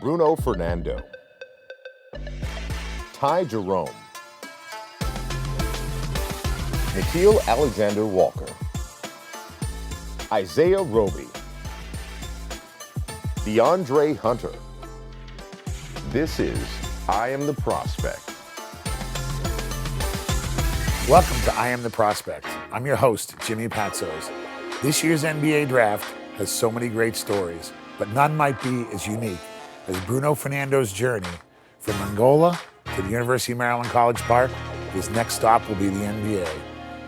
Bruno Fernando, Ty Jerome, Nikhil Alexander Walker, Isaiah Roby, DeAndre Hunter. This is I Am the Prospect. Welcome to I Am the Prospect. I'm your host, Jimmy Patzos. This year's NBA draft has so many great stories, but none might be as unique as Bruno Fernando's journey from Angola to the University of Maryland College Park. His next stop will be the NBA.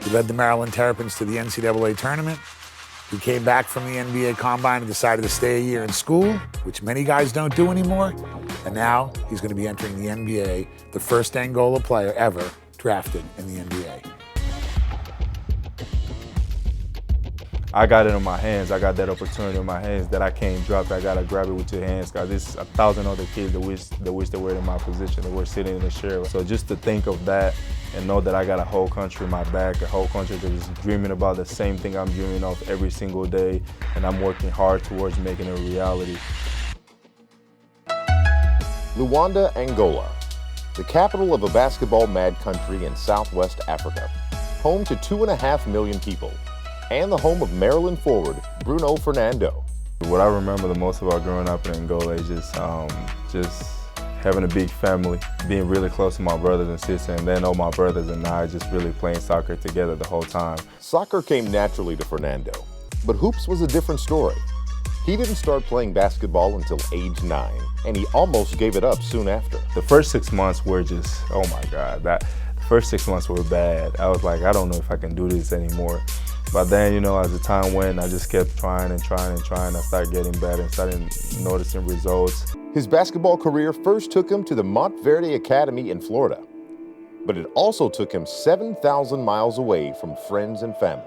He led the Maryland Terrapins to the NCAA tournament. He came back from the NBA Combine and decided to stay a year in school, which many guys don't do anymore. And now he's going to be entering the NBA, the first Angola player ever drafted in the NBA. I got it in my hands. I got that opportunity in my hands that I can't drop. I gotta grab it with your hands, because there's 1,000 other kids that wish they were in my position, that were sitting in the chair. So just to think of that and know that I got a whole country in my back, a whole country that is dreaming about the same thing I'm dreaming of every single day, and I'm working hard towards making it a reality. Luanda, Angola, the capital of a basketball-mad country in Southwest Africa, home to 2.5 million people, and the home of Maryland forward Bruno Fernando. What I remember the most about growing up in Angola is just having a big family, being really close to my brothers and sisters, and then all my brothers and I just really playing soccer together the whole time. Soccer came naturally to Fernando, but hoops was a different story. He didn't start playing basketball until age 9, and he almost gave it up soon after. The first 6 months were just, oh my God, the first 6 months were bad. I was like, I don't know if I can do this anymore. But then, as the time went, I just kept trying and trying and trying. I started getting better and started noticing results. His basketball career first took him to the Montverde Academy in Florida, but it also took him 7,000 miles away from friends and family.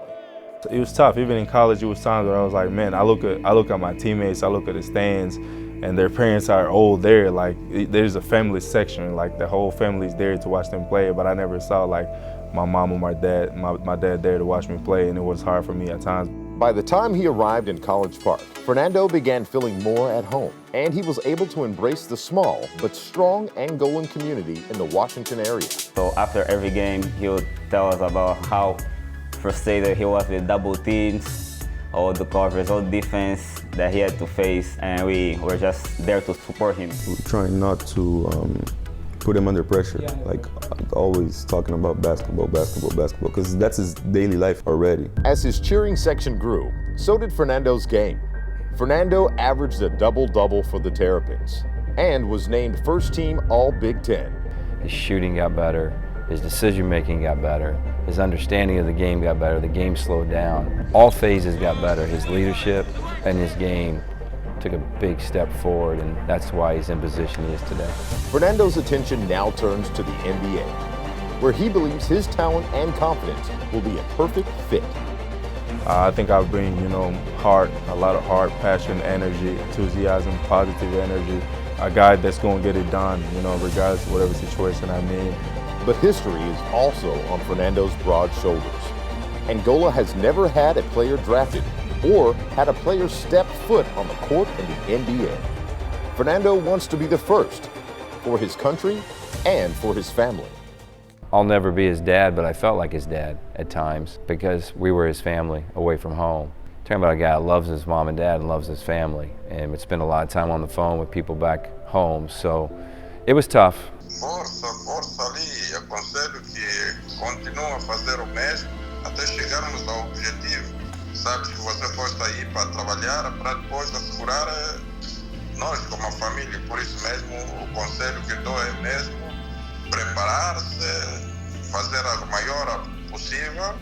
It was tough. Even in college, it was times where I was like, man, I look at my teammates, I look at the stands, and their parents are all there. Like, there's a family section, like the whole family's there to watch them play, but I never saw like my mom or my dad there to watch me play, and it was hard for me at times. By the time he arrived in College Park, Fernando began feeling more at home, and he was able to embrace the small but strong Angolan community in the Washington area. So after every game, he would tell us about how frustrated he was with double teams, all the coverage, all defense that he had to face, and we were just there to support him. We're trying not to put him under pressure, like always talking about basketball, because that's his daily life already. As his cheering section grew, so did Fernando's game. Fernando averaged a double-double for the Terrapins and was named first team All-Big Ten. His shooting got better, his decision-making got better, his understanding of the game got better, the game slowed down. All phases got better, his leadership and his game took a big step forward, and that's why he's in position he is today. Fernando's attention now turns to the NBA, where he believes his talent and confidence will be a perfect fit. I think I bring, heart, a lot of heart, passion, energy, enthusiasm, positive energy. A guy that's going to get it done, regardless of whatever situation I'm in. But history is also on Fernando's broad shoulders. Angola has never had a player drafted or had a player step foot on the court in the NBA. Fernando wants to be the first for his country and for his family. I'll never be his dad, but I felt like his dad at times because we were his family away from home. Talking about a guy that loves his mom and dad and loves his family, and would spend a lot of time on the phone with people back home, so it was tough. Força ali, aconselho que continue a fazer o mesmo até chegarmos ao objetivo. Sabe que você pode sair para trabalhar, para depois assegurar nós como família. Por isso mesmo, o conselho que dou é mesmo preparar-se, fazer a maior possível.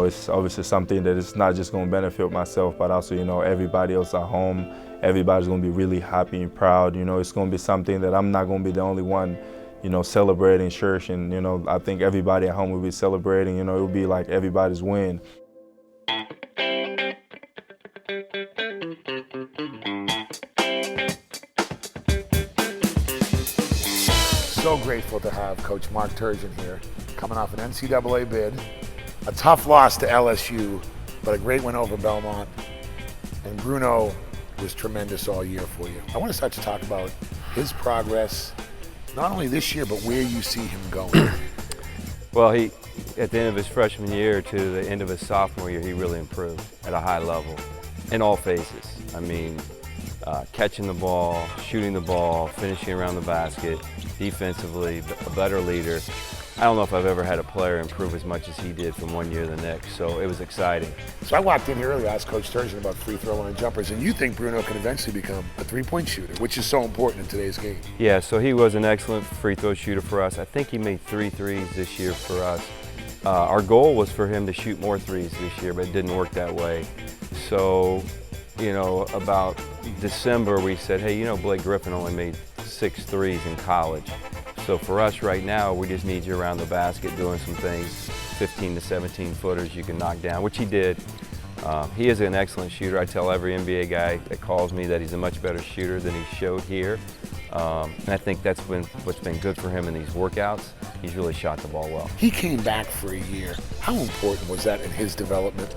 It's obviously something that is not just going to benefit myself, but also, everybody else at home. Everybody's going to be really happy and proud. It's going to be something that I'm not going to be the only one, celebrating church. And, I think everybody at home will be celebrating. It will be like everybody's win. So grateful to have Coach Mark Turgeon here, coming off an NCAA bid, a tough loss to LSU, but a great win over Belmont. And Bruno was tremendous all year for you. I want to start to talk about his progress, not only this year, but where you see him going. Well, at the end of his freshman year to the end of his sophomore year, he really improved at a high level in all phases. I mean, catching the ball, shooting the ball, finishing around the basket, defensively, a better leader. I don't know if I've ever had a player improve as much as he did from one year to the next, so it was exciting. So I walked in here earlier, asked Coach Turgeon about free throw line jumpers, and you think Bruno can eventually become a three-point shooter, which is so important in today's game. Yeah, so he was an excellent free throw shooter for us. I think he made 3 threes this year for us. Our goal was for him to shoot more threes this year, but it didn't work that way. So, about December, we said, hey, Blake Griffin only made 6 threes in college. So for us right now, we just need you around the basket doing some things, 15 to 17 footers you can knock down, which he did. He is an excellent shooter. I tell every NBA guy that calls me that he's a much better shooter than he showed here. And I think that's what's been good for him in these workouts. He's really shot the ball well. He came back for a year. How important was that in his development?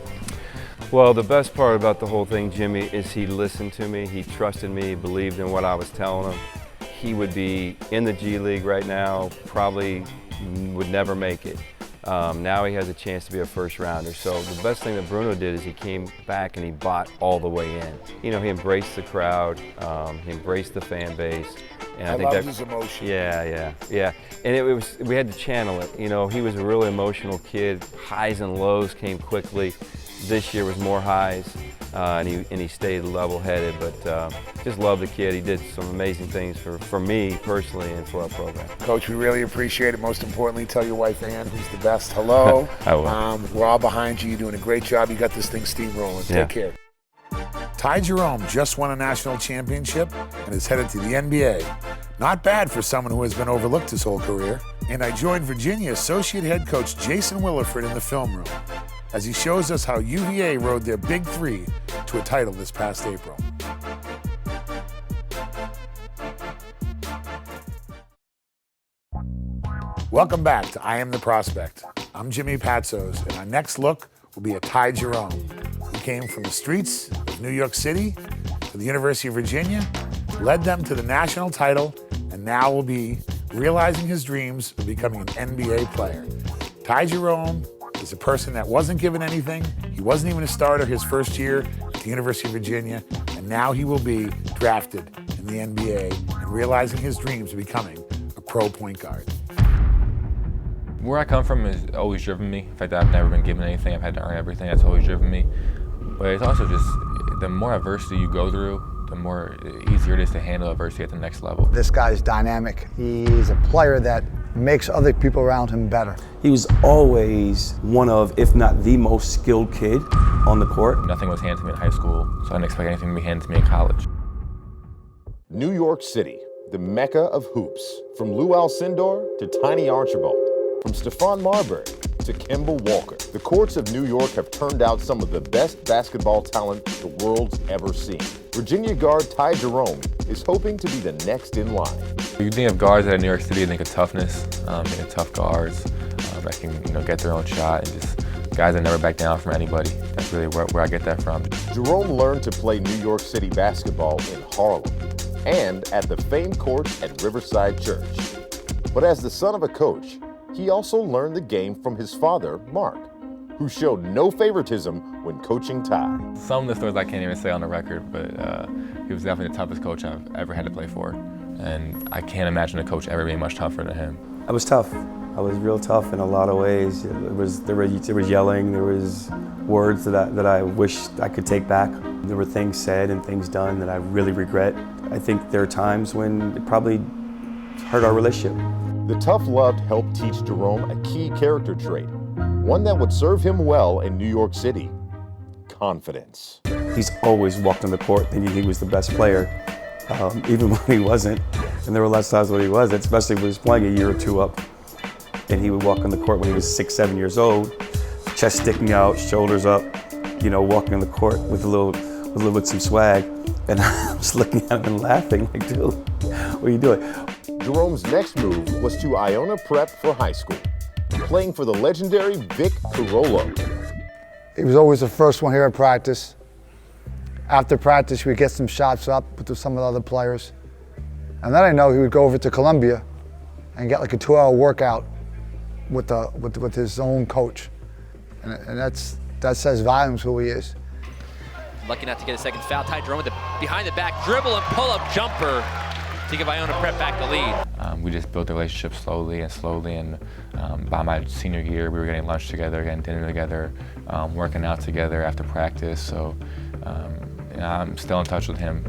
Well, the best part about the whole thing, Jimmy, is he listened to me. He trusted me, believed in what I was telling him. He would be in the G League right now, probably would never make it. Now he has a chance to be a first rounder. So the best thing that Bruno did is he came back and he bought all the way in. He embraced the crowd, he embraced the fan base. And I think love his emotion. Yeah. And we had to channel it. He was a really emotional kid. Highs and lows came quickly. This year was more highs, and he stayed level-headed, but just love the kid. He did some amazing things for me personally and for our program. Coach, we really appreciate it. Most importantly, tell your wife, Ann, who's the best, hello. I will. We're all behind you. You're doing a great job. You got this thing steamrolling. Take care. Ty Jerome just won a national championship and is headed to the NBA. Not bad for someone who has been overlooked his whole career. And I joined Virginia Associate Head Coach Jason Williford in the film room as he shows us how UVA rode their Big Three to a title this past April. Welcome back to I Am the Prospect. I'm Jimmy Patzos, and our next look will be at Ty Jerome, who came from the streets of New York City to the University of Virginia, led them to the national title, and now will be realizing his dreams of becoming an NBA player. Ty Jerome is a person that wasn't given anything. He wasn't even a starter his first year at the University of Virginia, and now he will be drafted in the NBA and realizing his dreams of becoming a pro point guard. Where I come from has always driven me. In fact, I've never been given anything. I've had to earn everything. That's always driven me. But it's also just, the more adversity you go through, the more easier it is to handle adversity at the next level. This guy's dynamic. He's a player that makes other people around him better. He was always one of, if not the most skilled kid on the court. Nothing was handed to me in high school, so I didn't expect anything to be handed to me in college. New York City, the mecca of hoops. From Lou Alcindor to Tiny Archibald. From Stephon Marbury to Kemba Walker. The courts of New York have turned out some of the best basketball talent the world's ever seen. Virginia guard Ty Jerome is hoping to be the next in line. You think of guards at New York City, you think of toughness, think of tough guards that can get their own shot, and just guys that never back down from anybody. That's really where I get that from. Jerome learned to play New York City basketball in Harlem and at the famed courts at Riverside Church. But as the son of a coach, he also learned the game from his father, Mark, who showed no favoritism when coaching Ty. Some of the stories I can't even say on the record, but he was definitely the toughest coach I've ever had to play for. And I can't imagine a coach ever being much tougher than him. I was tough. I was real tough in a lot of ways. There was yelling, there was words that I wished I could take back. There were things said and things done that I really regret. I think there are times when it probably hurt our relationship. The tough love helped teach Jerome a key character trait, one that would serve him well in New York City: confidence. He's always walked on the court thinking he was the best player, even when he wasn't. And there were lots of times when he wasn't, especially when he was playing a year or two up. And he would walk on the court when he was 6, 7 years old, chest sticking out, shoulders up, walking on the court with a little bit some swag. And I was looking at him and laughing, like, dude, what are you doing? Jerome's next move was to Iona Prep for high school, playing for the legendary Vic Carollo. He was always the first one here at practice. After practice, we'd get some shots up with some of the other players. And then I know he would go over to Columbia and get like a 2-hour workout with his own coach. And that says volumes who he is. Lucky not to get a second foul. Ty Jerome with the behind the back dribble and pull-up jumper to give Iona Prep back the lead. We just built the relationship slowly, and by my senior year, we were getting lunch together, getting dinner together, working out together after practice. So I'm still in touch with him,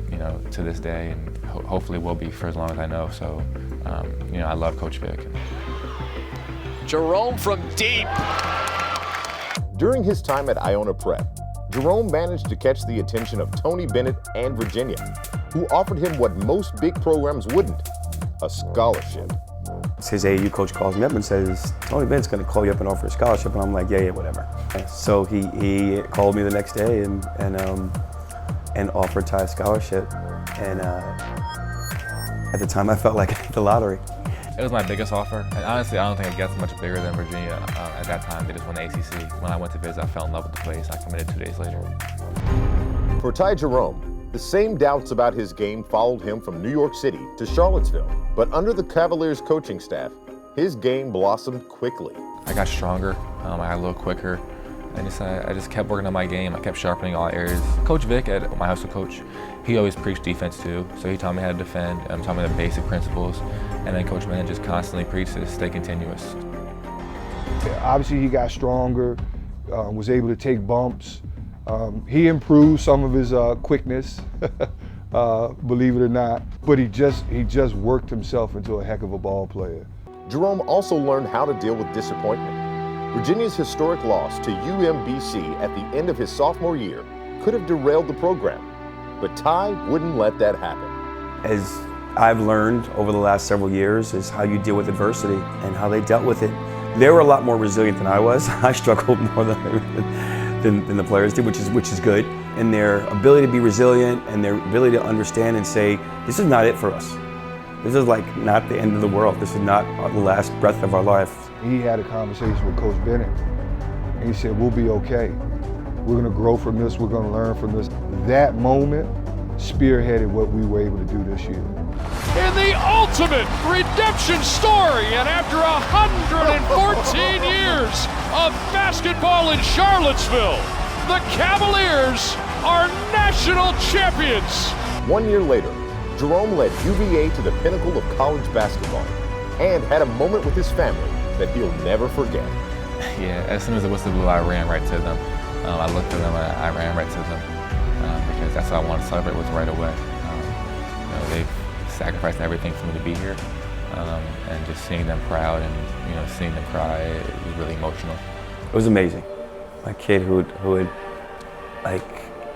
to this day, and hopefully will be for as long as I know. So, I love Coach Vic. Jerome from deep. During his time at Iona Prep, Jerome managed to catch the attention of Tony Bennett and Virginia, who offered him what most big programs wouldn't, a scholarship. His AAU coach calls me up and says, Tony Bennett's going to call you up and offer a scholarship. And I'm like, yeah, whatever. So he called me the next day and offered Ty a scholarship. And at the time, I felt like I hit the lottery. It was my biggest offer, and honestly, I don't think it gets much bigger than Virginia. At that time, they just won the ACC. When I went to visit, I fell in love with the place. I committed 2 days later. For Ty Jerome, the same doubts about his game followed him from New York City to Charlottesville. But under the Cavaliers coaching staff, his game blossomed quickly. I got stronger, I got a little quicker, and I just kept working on my game. I kept sharpening all areas. Coach Vic, my high school coach, he always preached defense too, so he taught me how to defend, taught me the basic principles, and then Coach Bennett just constantly preached to stay continuous. Obviously he got stronger, was able to take bumps. He improved some of his quickness, believe it or not, but he just worked himself into a heck of a ball player. Jerome also learned how to deal with disappointment. Virginia's historic loss to UMBC at the end of his sophomore year could have derailed the program, but Ty wouldn't let that happen. As I've learned over the last several years is how you deal with adversity and how they dealt with it. They were a lot more resilient than I was. I struggled more than the players did, which is good. And their ability to be resilient and their ability to understand and say, this is not it for us. This is like not the end of the world. This is not the last breath of our life. He had a conversation with Coach Bennett, and he said, we'll be okay. We're gonna grow from this, we're gonna learn from this. That moment spearheaded what we were able to do this year. In the ultimate redemption story, and after 114 years of basketball in Charlottesville, the Cavaliers are national champions. 1 year later, Jerome led UVA to the pinnacle of college basketball and had a moment with his family that he'll never forget. Yeah, as soon as the whistle blew, I ran right to them. I looked at them and I ran right to them because that's what I wanted to celebrate with right away. They've sacrificed everything for me to be here, and just seeing them proud and seeing them cry, it was really emotional. It was amazing. My kid who had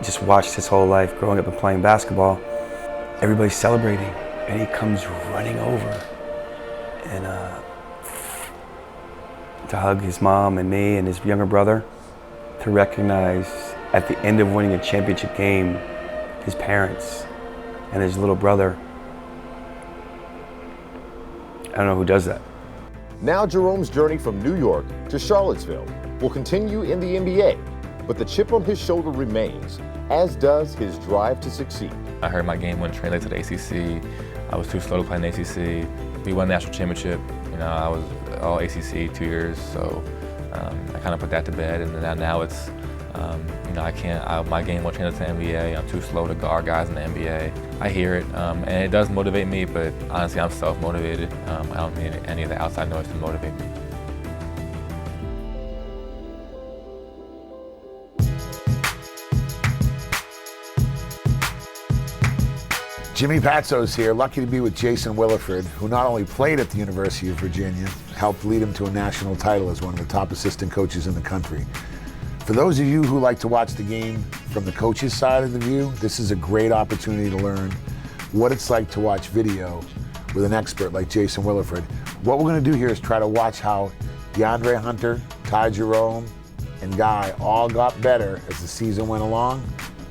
just watched his whole life growing up and playing basketball, everybody's celebrating, and he comes running over and to hug his mom and me and his younger brother, to recognize at the end of winning a championship game his parents and his little brother. I don't know who does that. Now Jerome's journey from New York to Charlottesville will continue in the NBA, but the chip on his shoulder remains, as does his drive to succeed. I heard my game wouldn't translate to the ACC. I was too slow to play in the ACC. We won the national championship. I was all ACC 2 years, so I kind of put that to bed. And then now it's, my game won't translate to the NBA. I'm too slow to guard guys in the NBA. I hear it, and it does motivate me, but honestly, I'm self-motivated. I don't need any of the outside noise to motivate me. Jimmy Patsos here, lucky to be with Jason Williford, who not only played at the University of Virginia, helped lead him to a national title as one of the top assistant coaches in the country. For those of you who like to watch the game from the coach's side of the view, this is a great opportunity to learn what it's like to watch video with an expert like Jason Williford. What we're going to do here is try to watch how DeAndre Hunter, Ty Jerome, and Guy all got better as the season went along,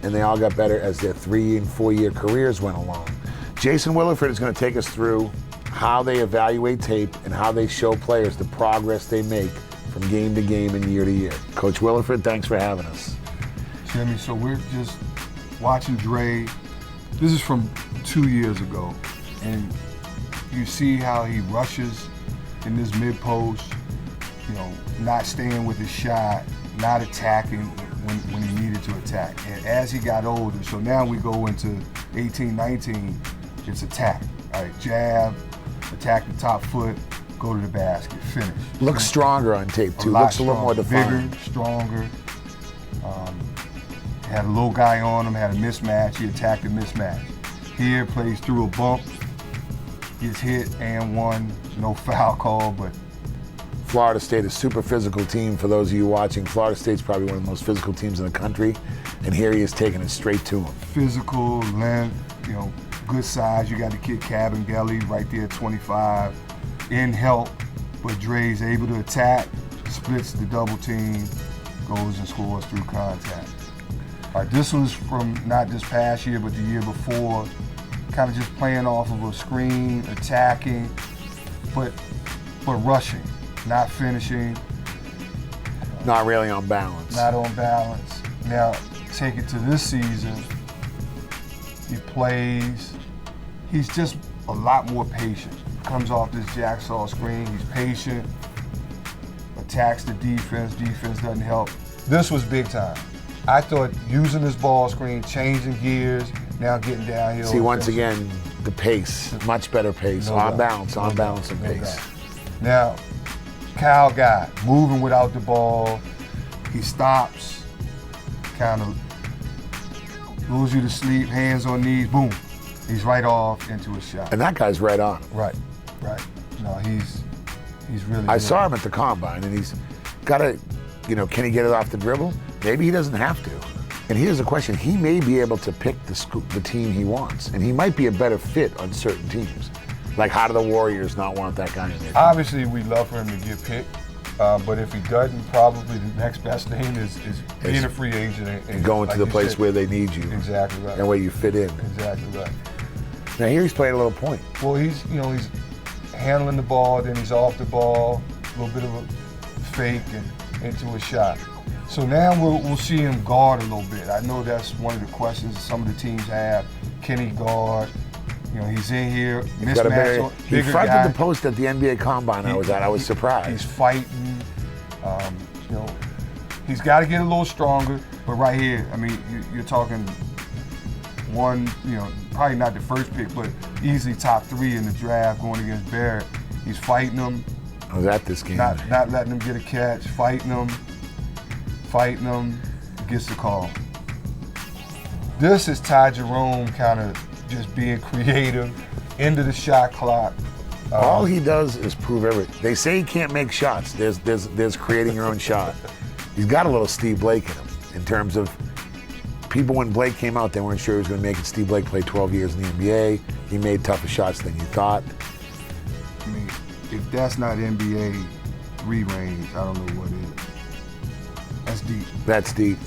and they all got better as their 3 and 4 year careers went along. Jason Williford is going to take us through how they evaluate tape and how they show players the progress they make from game to game and year to year. Coach Williford, thanks for having us. Jimmy, so we're just watching Dre. This is from 2 years ago. And you see how he rushes in this mid-post, you know, not staying with his shot, not attacking when he needed to attack. And as he got older, so now we go into 18, 19, it's attack. All right, jab, attack the top foot, go to the basket, finish. Looks stronger on tape too. Looks a little more defined. Bigger, stronger. Had a little guy on him, had a mismatch, he attacked the mismatch. Here, plays through a bump, gets hit and one, no foul call, but Florida State, a super physical team. For those of you watching, Florida State's probably one of the most physical teams in the country, and here he is taking it straight to him. Physical, length, you know, good size. You got the kid Cabin-Gelly right there at 25, in help, but Dre's able to attack, splits the double team, goes and scores through contact. All right, this was from not this past year, but the year before, kind of just playing off of a screen, attacking, but rushing. Not finishing. Not really on balance. Not on balance. Now, take it to this season. He plays. He's just a lot more patient. Comes off this jacksaw screen. He's patient. Attacks the defense. Defense doesn't help. This was big time. I thought using this ball screen, changing gears, now getting downhill. See, once again, the pace, much better pace. On balance and pace. Now, Kyle guy, moving without the ball. He stops, kind of lures you to sleep, hands on knees, boom. He's right off into a shot. And that guy's right on. Right. No, he's really I good. saw him at the combine, and he's got to, you know, can he get it off the dribble? Maybe he doesn't have to. And here's the question, he may be able to pick the team he wants, and he might be a better fit on certain teams. Like, how do the Warriors not want that guy in there? Obviously, we'd love for him to get picked, but if he doesn't, probably the next best thing is being a free agent and going like to the you place said, where they need you. Exactly right. That way you fit in. Exactly right. Now here he's playing a little point. Well, he's handling the ball, then he's off the ball, a little bit of a fake and into a shot. So now we'll see him guard a little bit. I know that's one of the questions some of the teams have. Can he guard? You know, he's in here, mismatch. He fronted the post at the NBA Combine I was at. I was surprised. He's fighting. You know, he's got to get a little stronger. But right here, I mean, you're talking one, you know, probably not the first pick, but easily top 3 in the draft going against Barrett. He's fighting him. I was at this game. Not letting him get a catch, fighting him, gets the call. This is Ty Jerome kind of just being creative, into the shot clock. All he does is prove everything. They say he can't make shots. There's creating your own shot. He's got a little Steve Blake in him in terms of people when Blake came out, they weren't sure he was going to make it. Steve Blake played 12 years in the NBA. He made tougher shots than you thought. I mean, if that's not NBA 3 range, I don't know what is. That's deep. That's deep.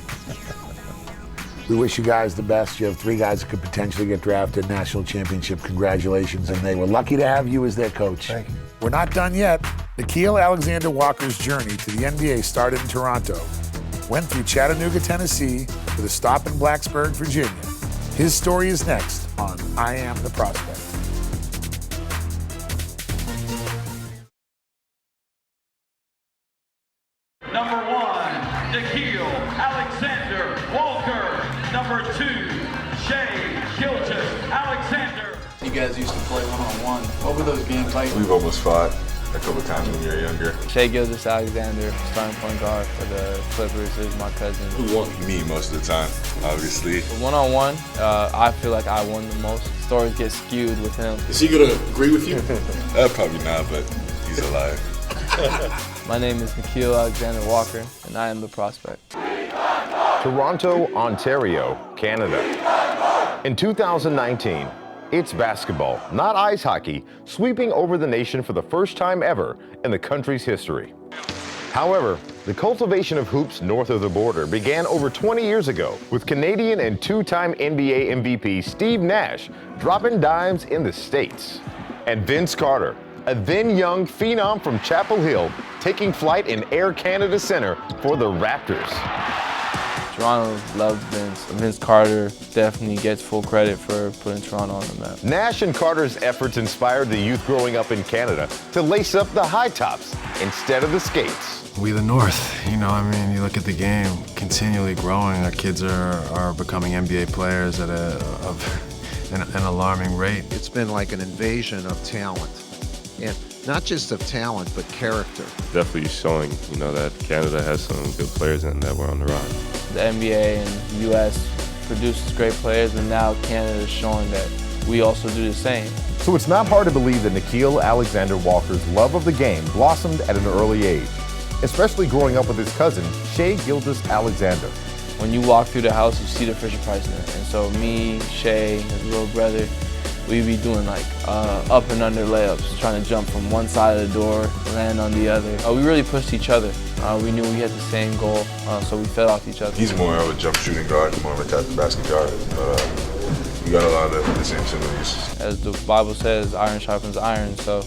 We wish you guys the best. You have 3 guys that could potentially get drafted, national championship. Congratulations. And they were lucky to have you as their coach. Thank you. We're not done yet. Nickeil Alexander-Walker's journey to the NBA started in Toronto. Went through Chattanooga, Tennessee, with a stop in Blacksburg, Virginia. His story is next on I Am the Prospect. Number 1, Nickeil Alexander-Walker. Number 2, Shai Gilgeous-Alexander. You guys used to play one-on-one. What were those games like? We've almost fought a couple times when we were younger. Shai Gilgeous-Alexander, starting point guard for the Clippers, is my cousin. We won me most of the time, obviously. One-on-one, I feel like I won the most. Stories get skewed with him. Is he gonna agree with you? Probably not, but he's alive. My name is Nickeil Alexander-Walker, and I am the prospect. Toronto, Ontario, Canada. In 2019, it's basketball, not ice hockey, sweeping over the nation for the first time ever in the country's history. However, the cultivation of hoops north of the border began over 20 years ago with Canadian and 2-time NBA MVP Steve Nash dropping dimes in the States. And Vince Carter, a then young phenom from Chapel Hill, taking flight in Air Canada Center for the Raptors. Toronto loves Vince. Vince Carter definitely gets full credit for putting Toronto on the map. Nash and Carter's efforts inspired the youth growing up in Canada to lace up the high tops instead of the skates. We the North, you look at the game continually growing. Our kids are becoming NBA players at an alarming rate. It's been like an invasion of talent, and not just of talent, but character. Definitely showing, that Canada has some good players and that we're on the rise. The NBA and U.S. produces great players, and now Canada is showing that we also do the same. So it's not hard to believe that Nickeil Alexander-Walker's love of the game blossomed at an early age, especially growing up with his cousin, Shai Gilgeous-Alexander. When you walk through the house, you see the Fisher-Price net. And so me, Shai, his little brother, we'd be doing like up and under layups, trying to jump from one side of the door, land on the other. We really pushed each other. We knew we had the same goal, so we fed off each other. He's more of a jump shooting guard, more of a tap the basket guard, but we got a lot of the same similarities. As the Bible says, iron sharpens iron, so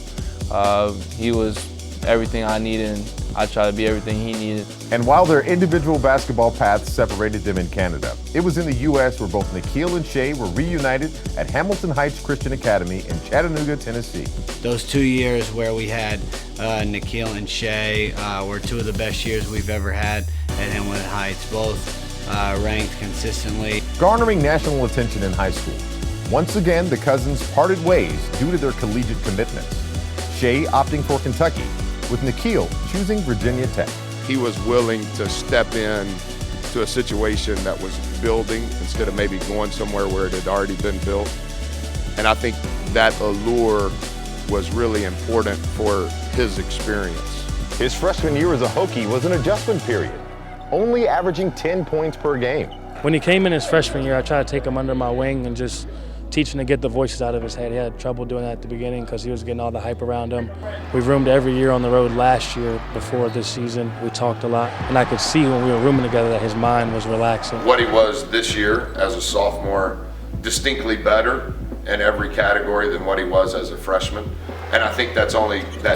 he was everything I needed, and I tried to be everything he needed. And while their individual basketball paths separated them in Canada, it was in the U.S. where both Nickeil and Shai were reunited at Hamilton Heights Christian Academy in Chattanooga, Tennessee. Those 2 years where we had Nickeil and Shai were two of the best years we've ever had at Hamilton Heights, both ranked consistently. Garnering national attention in high school. Once again, the cousins parted ways due to their collegiate commitments. Shai opting for Kentucky, with Nickeil choosing Virginia Tech. He was willing to step in to a situation that was building instead of maybe going somewhere where it had already been built. And I think that allure was really important for his experience. His freshman year as a Hokie was an adjustment period, only averaging 10 points per game. When he came in his freshman year, I tried to take him under my wing and just teach him to get the voices out of his head. He had trouble doing that at the beginning because he was getting all the hype around him. We roomed every year on the road last year before this season. We talked a lot, and I could see when we were rooming together that his mind was relaxing. What he was this year as a sophomore, distinctly better in every category than what he was as a freshman. And I think that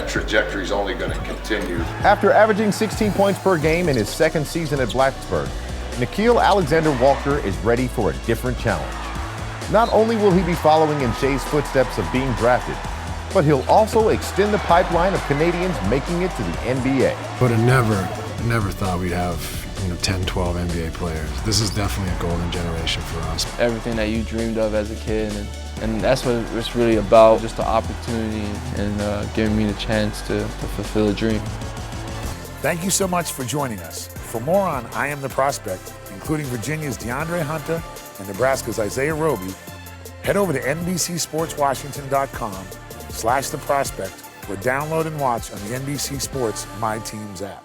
trajectory is only going to continue. After averaging 16 points per game in his second season at Blacksburg, Nickeil Alexander-Walker is ready for a different challenge. Not only will he be following in Shai's footsteps of being drafted, but he'll also extend the pipeline of Canadians making it to the NBA. But I never thought we'd have 10, 12 NBA players. This is definitely a golden generation for us. Everything that you dreamed of as a kid, and that's what it's really about, just the opportunity and giving me the chance to fulfill a dream. Thank you so much for joining us. For more on I Am the Prospect, including Virginia's DeAndre Hunter and Nebraska's Isaiah Roby, head over to NBCSportsWashington.com/theprospect or download and watch on the NBC Sports My Teams app.